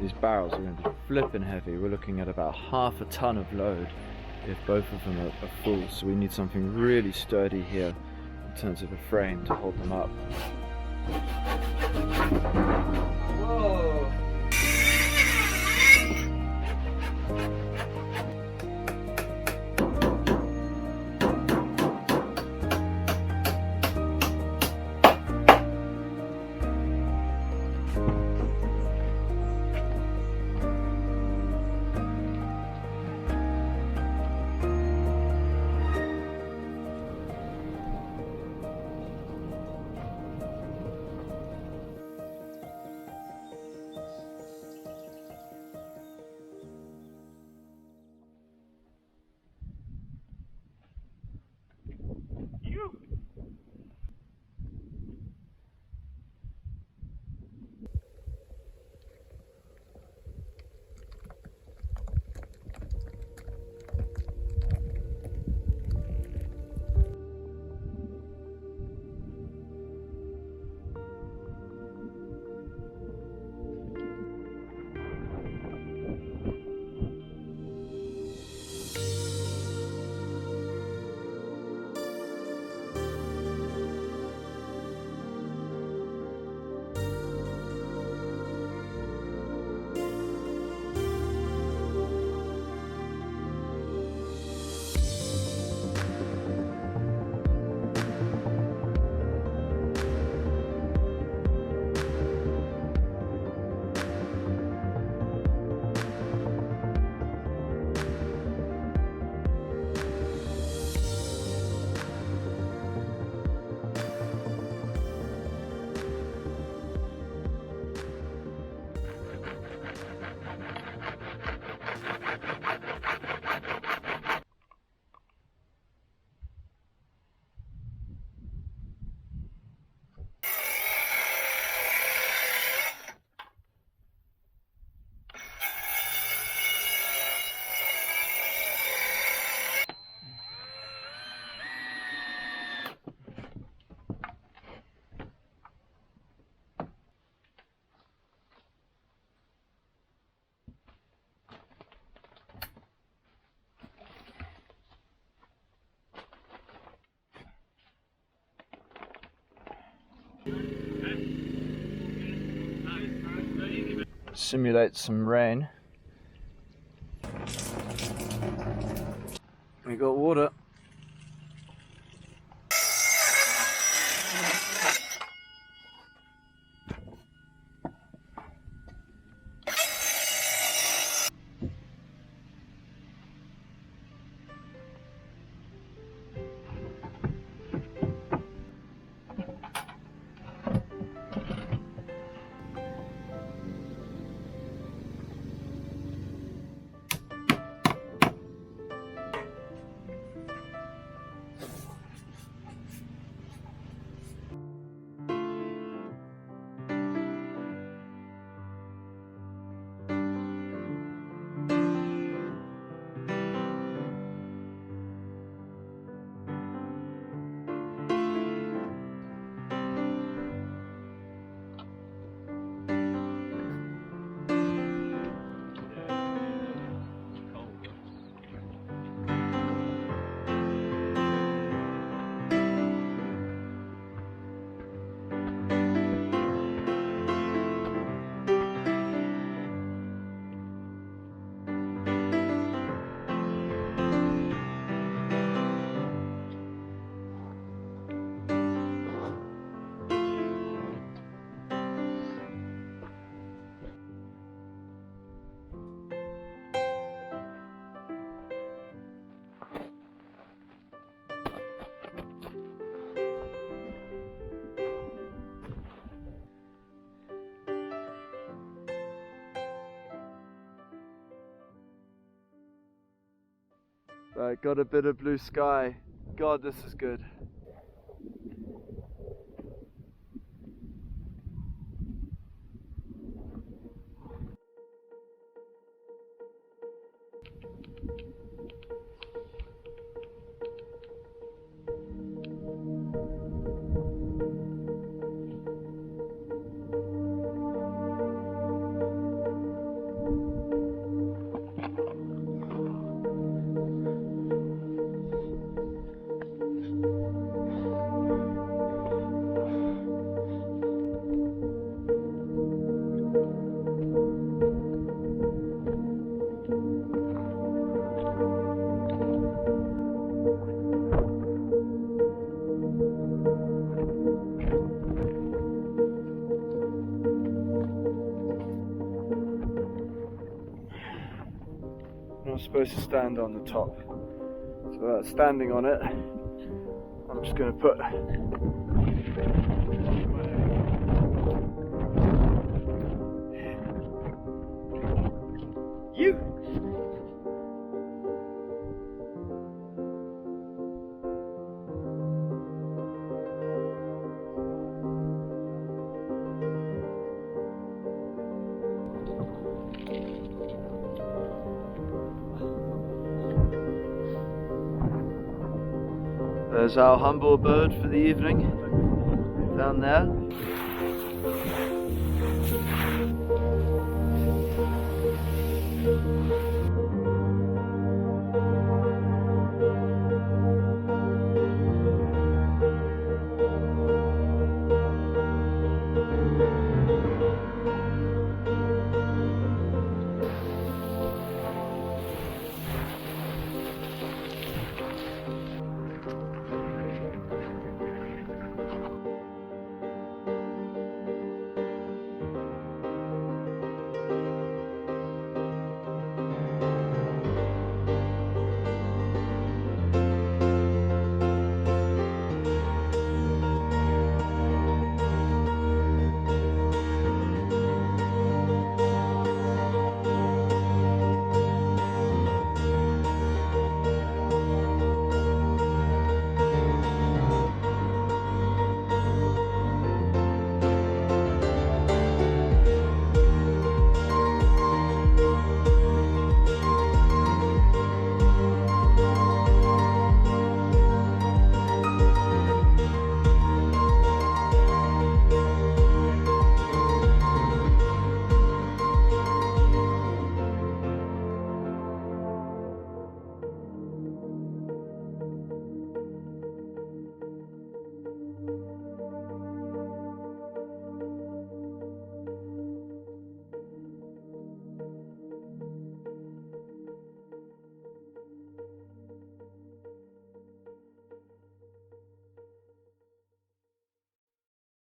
These barrels are going to be flipping heavy. We're looking at about half a ton of load if both of them are full, so we need something really sturdy here in terms of a frame to hold them up. Whoa! Simulate some rain. We got water. Right, got a bit of blue sky. God, this is good. I'm supposed to stand on the top. So standing on it, I'm just going to put you. There's our humble abode for the evening, down there.